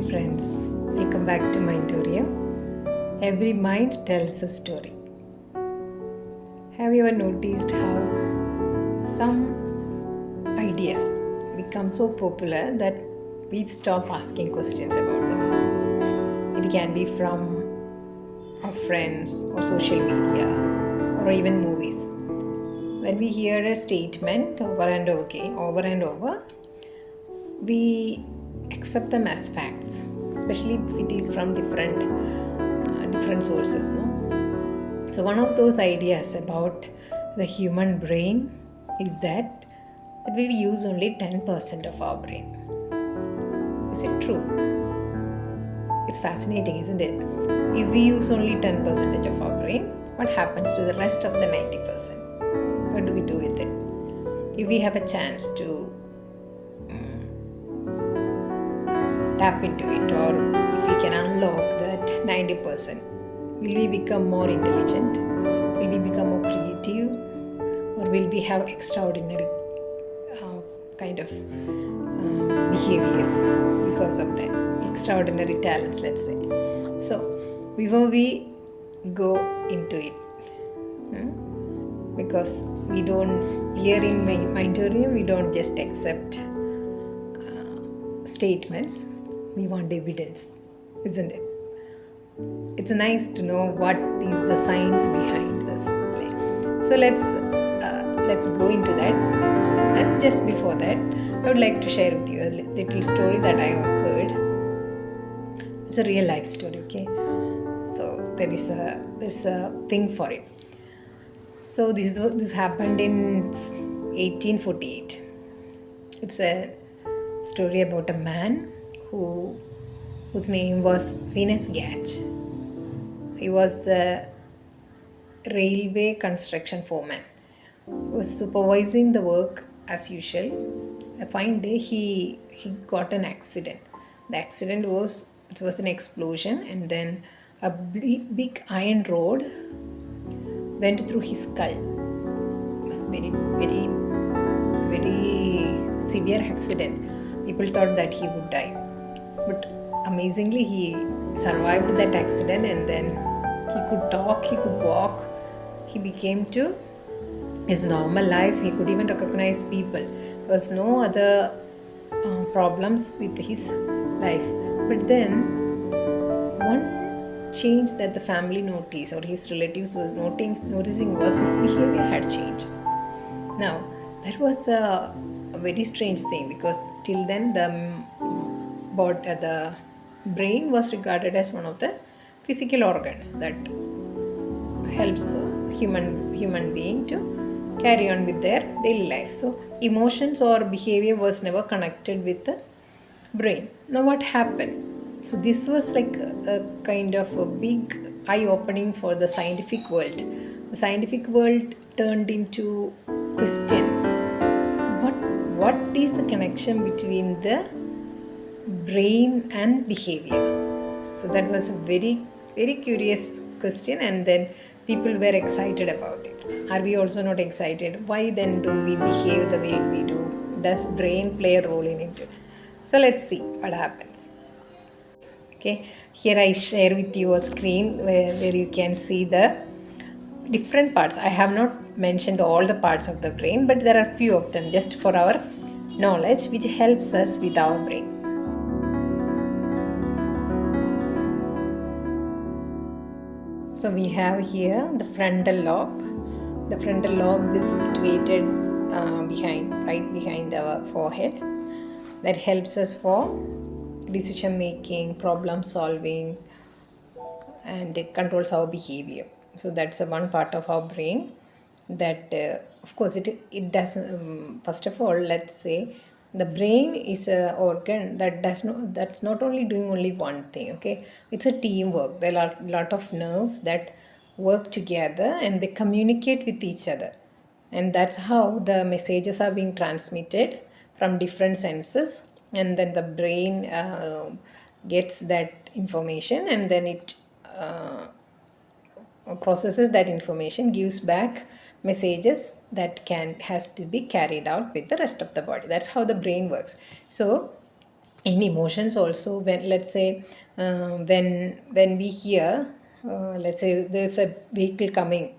friends, welcome back to Mindorium. Every mind tells a story. Have you ever noticed how some ideas become so popular that we stop asking questions about them? It can be from our friends or social media or even movies. When we hear a statement over and over, we accept them as facts, especially if it is from different sources. No, so one of those ideas about the human brain is that we use only 10% of our brain. Is it true? It's fascinating, isn't it? If we use only 10% of our brain, what happens to the rest of the 90%? What do we do with it? If we have a chance to tap into it, or if we can unlock that 90%, will we become more intelligent? Will we become more creative? Or will we have extraordinary kind of behaviors because of that? Extraordinary talents, let's say. So, before we go into it, because we don't, here in Mindorium, we don't just accept statements, we want evidence, isn't it? It's nice to know what is the science behind this play. So let's go into that. And just before that, I would like to share with you a little story that I have heard. It's a real life story, okay? So there's a thing for it. So this happened in 1848. It's a story about a man whose name was Phineas Gage. He was a railway construction foreman. He was supervising the work as usual. A fine day, he got an accident. The accident was an explosion, and then a big iron rod went through his skull. It was very, very, very severe accident. People thought that he would die, but amazingly he survived that accident, and then he could talk, he could walk, he became to his normal life. He could even recognize people. There was no other problems with his life. But then one change that the family noticed, or his relatives was noticing, was his behavior had changed. Now that was a very strange thing, because till then the brain was regarded as one of the physical organs that helps human being to carry on with their daily life. So emotions or behavior was never connected with the brain. Now what happened? So this was like a kind of a big eye-opening for the scientific world. The scientific world turned into question: what is the connection between the brain and behavior? So that was a very, very curious question, and then people were excited about it. Are we also not excited? Why then do we behave the way we do? Does brain play a role in it? So let's see what happens. Okay, here I share with you a screen where you can see the different parts. I have not mentioned all the parts of the brain, but there are few of them just for our knowledge, which helps us with our brain. So we have here the frontal lobe. The frontal lobe is situated right behind our forehead. That helps us for decision making, problem solving, and it controls our behavior. So that's one part of our brain that of course it doesn't first of all, let's say the brain is an organ that's not only doing only one thing. Okay, it's a teamwork. There are a lot of nerves that work together and they communicate with each other, and that's how the messages are being transmitted from different senses, and then the brain gets that information, and then it processes that information, gives back messages that has to be carried out with the rest of the body. That's how the brain works. So in emotions also. When, let's say, when we hear, let's say there's a vehicle coming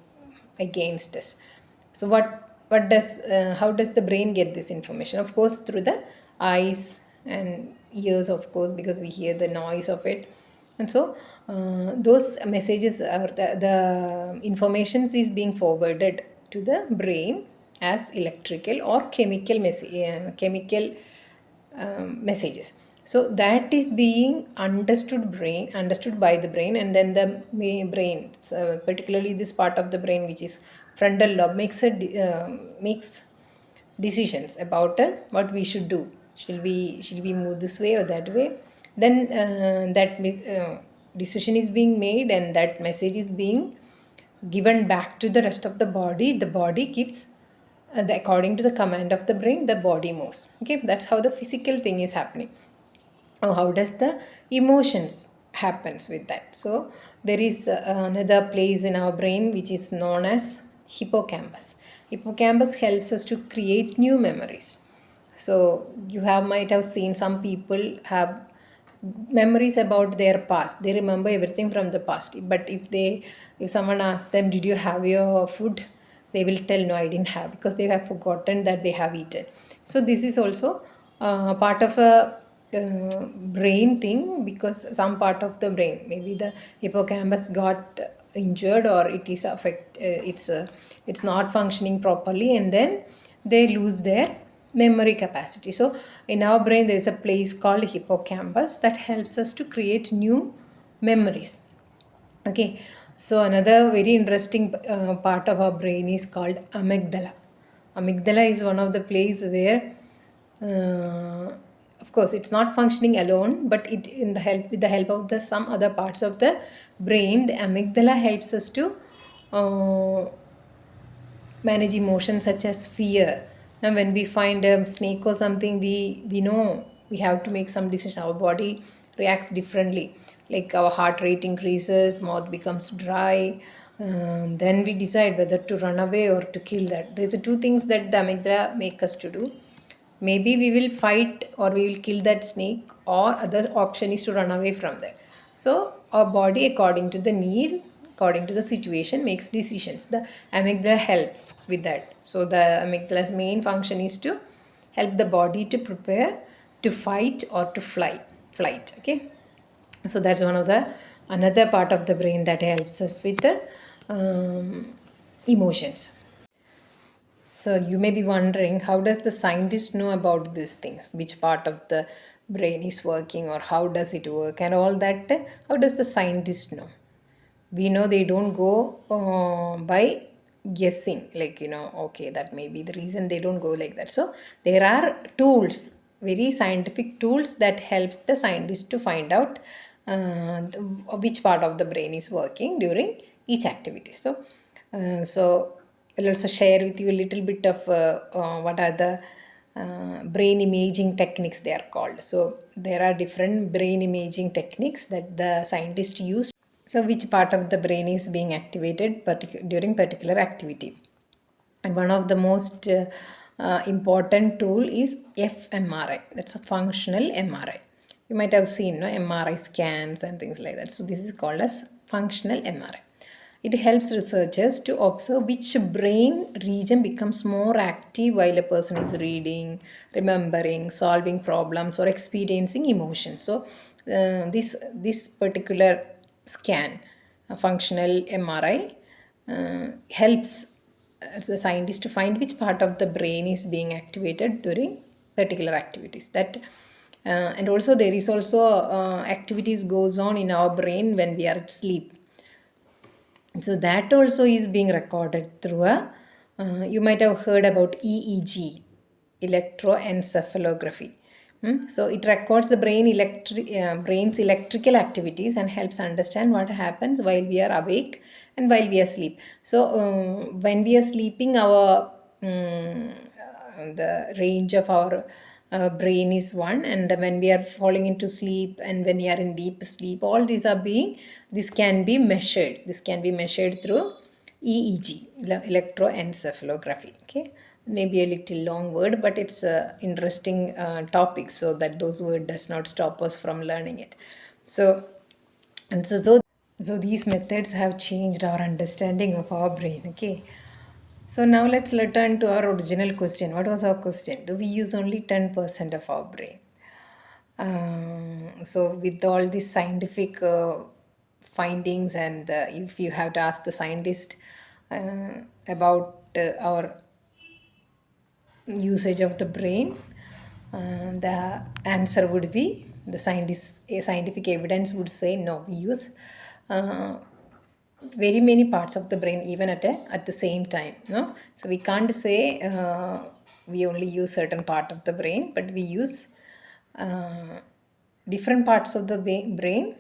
against us, so what does how does the brain get this information? Of course through the eyes and ears, of course, because we hear the noise of it. And so those messages, or the informations is being forwarded to the brain as electrical or chemical messages. So that is being understood by the brain, and then the brain, particularly this part of the brain which is frontal lobe, makes decisions about what we should do. Should we move this way or that way? Then decision is being made, and that message is being given back to the rest of the body. The body keeps according to the command of the brain, the body moves. Okay, that's how the physical thing is happening. How does the emotions happens with that? So there is another place in our brain which is known as hippocampus. Hippocampus helps us to create new memories. So you might have seen some people have memories about their past. They remember everything from the past, but if someone asks them, did you have your food, they will tell, no, I didn't have, because they have forgotten that they have eaten. So this is also part of a brain thing, because some part of the brain, maybe the hippocampus got injured, or it is it's not functioning properly, and then they lose their memory capacity. So in our brain there is a place called hippocampus that helps us to create new memories. Okay, so another very interesting part of our brain is called amygdala. Amygdala is one of the place where, of course, it's not functioning alone, but with the help of the some other parts of the brain, the amygdala helps us to uh, manage emotions such as fear. Now, when we find a snake or something, we know we have to make some decision. Our body reacts differently. Like our heart rate increases, mouth becomes dry. Then we decide whether to run away or to kill that. There's two things that the amygdala make us to do. Maybe we will fight or we will kill that snake, or other option is to run away from there. So our body, according to the need, according to the situation, makes decisions. The amygdala helps with that. So the amygdala's main function is to help the body to prepare to fight or to flight. Okay, so that's one of the another part of the brain that helps us with the emotions. So you may be wondering, how does the scientist know about these things? Which part of the brain is working, or how does it work, and all that? How does the scientist know? We know they don't go by guessing, like, okay, that may be the reason they don't go like that. So there are tools, very scientific tools, that helps the scientist to find out which part of the brain is working during each activity. So I'll also share with you a little bit of what are the brain imaging techniques they are called. So there are different brain imaging techniques that the scientists use. So which part of the brain is being activated during particular activity. And one of the most important tool is fMRI. That's a functional MRI. You might have seen MRI scans and things like that. So this is called as functional MRI. It helps researchers to observe which brain region becomes more active while a person is reading, remembering, solving problems, or experiencing emotions. So this particular scan, a functional MRI, helps the scientist to find which part of the brain is being activated during particular activities. And also there is also activities goes on in our brain when we are at sleep. So that also is being recorded through you might have heard about EEG, electroencephalography. So it records the brain's electrical activities and helps understand what happens while we are awake and while we are asleep. So when we are sleeping, the range of our brain is one, and when we are falling into sleep and when we are in deep sleep, all these this can be measured through EEG, electroencephalography. Okay, maybe a little long word, but it's a interesting topic, so that those word does not stop us from learning it. So and so these methods have changed our understanding of our brain. Okay, so now let's return to our original question. What was our question? Do we use only 10% of our brain? So with all these scientific findings, and if you have to ask the scientist about our usage of the brain, the answer would be scientific evidence would say no. We use uh, very many parts of the brain even at the same time. No, so we can't say we only use certain part of the brain, but we use uh, different parts of the brain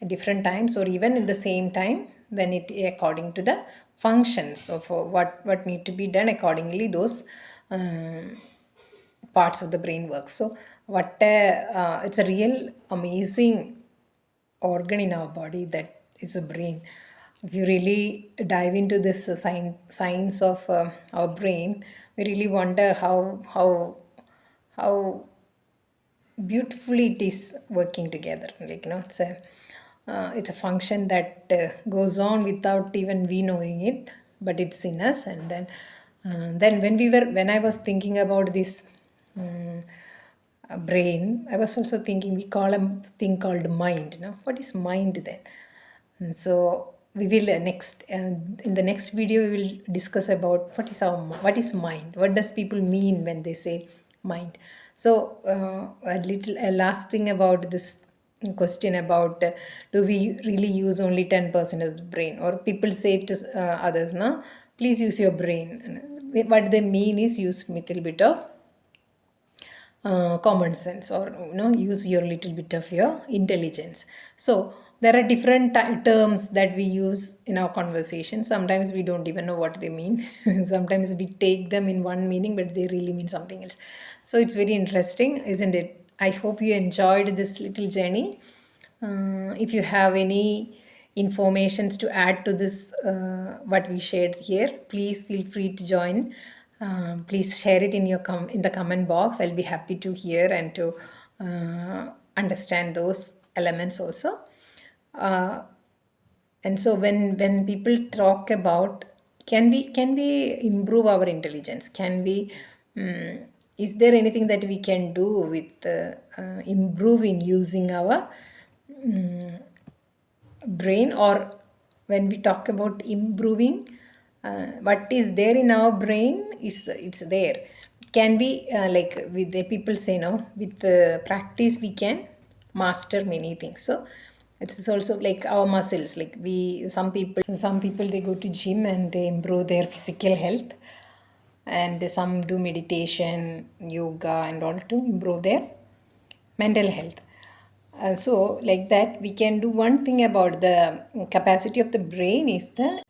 at different times, or even in the same time, when it according to the functions of what need to be done accordingly, those um, parts of the brain works. So it's a real amazing organ in our body, that is a brain. If you really dive into this science of our brain, we really wonder how beautifully it is working together. Like, it's a function that goes on without even we knowing it, but it's in us. And then when I was thinking about this um, brain, I was also thinking, we call a thing called mind. No, what is mind then? And so we will in the next video we will discuss about what is mind. What does people mean when they say mind? So a last thing about this question about do we really use only 10% of the brain, or people say to others, no, please use your brain. And what they mean is use little bit of common sense, or use your little bit of your intelligence. So there are different terms that we use in our conversation. Sometimes we don't even know what they mean. Sometimes we take them in one meaning, but they really mean something else. So it's very interesting, isn't it? I hope you enjoyed this little journey. If you have any informations to add to this, what we shared here, please feel free to join. Please share it in in the comment box. I'll be happy to hear and to understand those elements also. Uh, and so when people talk about, can we improve our intelligence, can we is there anything that we can do with improving using our brain? Or when we talk about improving, what is there in our brain is it's there. Can we like with the people say, no, with the practice we can master many things. So it's also like our muscles, like some people they go to gym and they improve their physical health, and some do meditation, yoga, and all to improve their mental health. So like that, we can do one thing about the capacity of the brain is the,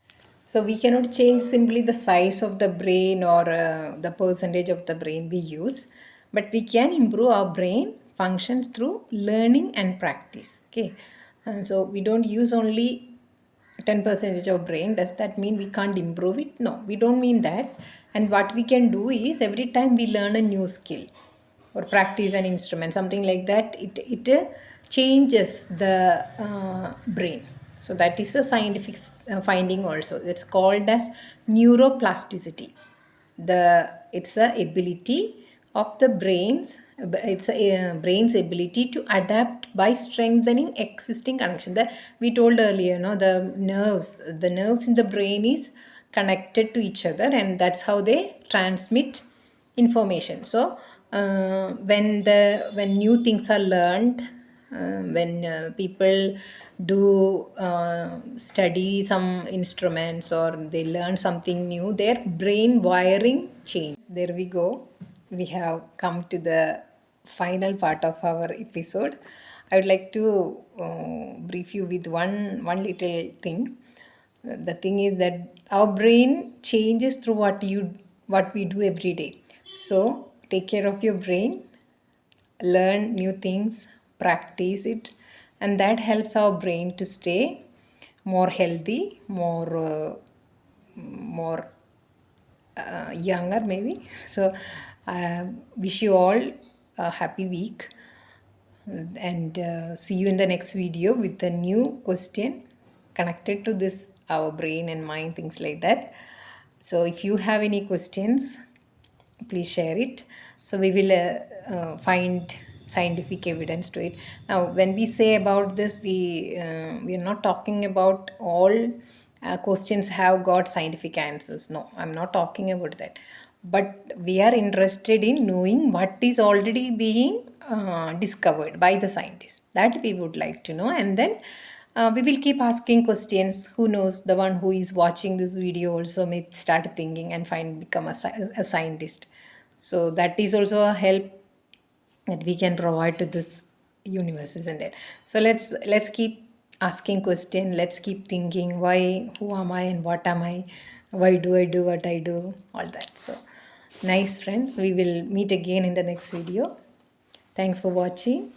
so we cannot change simply the size of the brain or the percentage of the brain we use, but we can improve our brain functions through learning and practice. Okay, so we don't use only 10% of brain. Does that mean we can't improve it? No, we don't mean that. And what we can do is, every time we learn a new skill or practice an instrument, something like that, it changes the brain. So that is a scientific finding also. It's called as neuroplasticity. It's a ability of the brain's ability to adapt by strengthening existing connection. That we told earlier, no, the nerves in the brain is connected to each other, and that's how they transmit information. So when new things are learned, when people do study some instruments or they learn something new, their brain wiring change. There we go. We have come to the final part of our episode. I would like to brief you with one little thing. The thing is that our brain changes through what we do every day. So take care of your brain, learn new things, practice it, and that helps our brain to stay more healthy, more younger maybe. So wish you all a happy week, and see you in the next video with a new question connected to this our brain and mind, things like that. So if you have any questions, please share it, so we will find scientific evidence to it. Now when we say about this, we are not talking about all questions have got scientific answers. No, I'm not talking about that, but we are interested in knowing what is already being discovered by the scientists, that we would like to know. And then we will keep asking questions. Who knows, the one who is watching this video also may start thinking and find become a scientist. So that is also a help that we can provide to this universe, isn't it? So let's keep asking question. Let's keep thinking, why, who am I, and what am I? Why do I do what I do? All that. So nice, friends. We will meet again in the next video. Thanks for watching.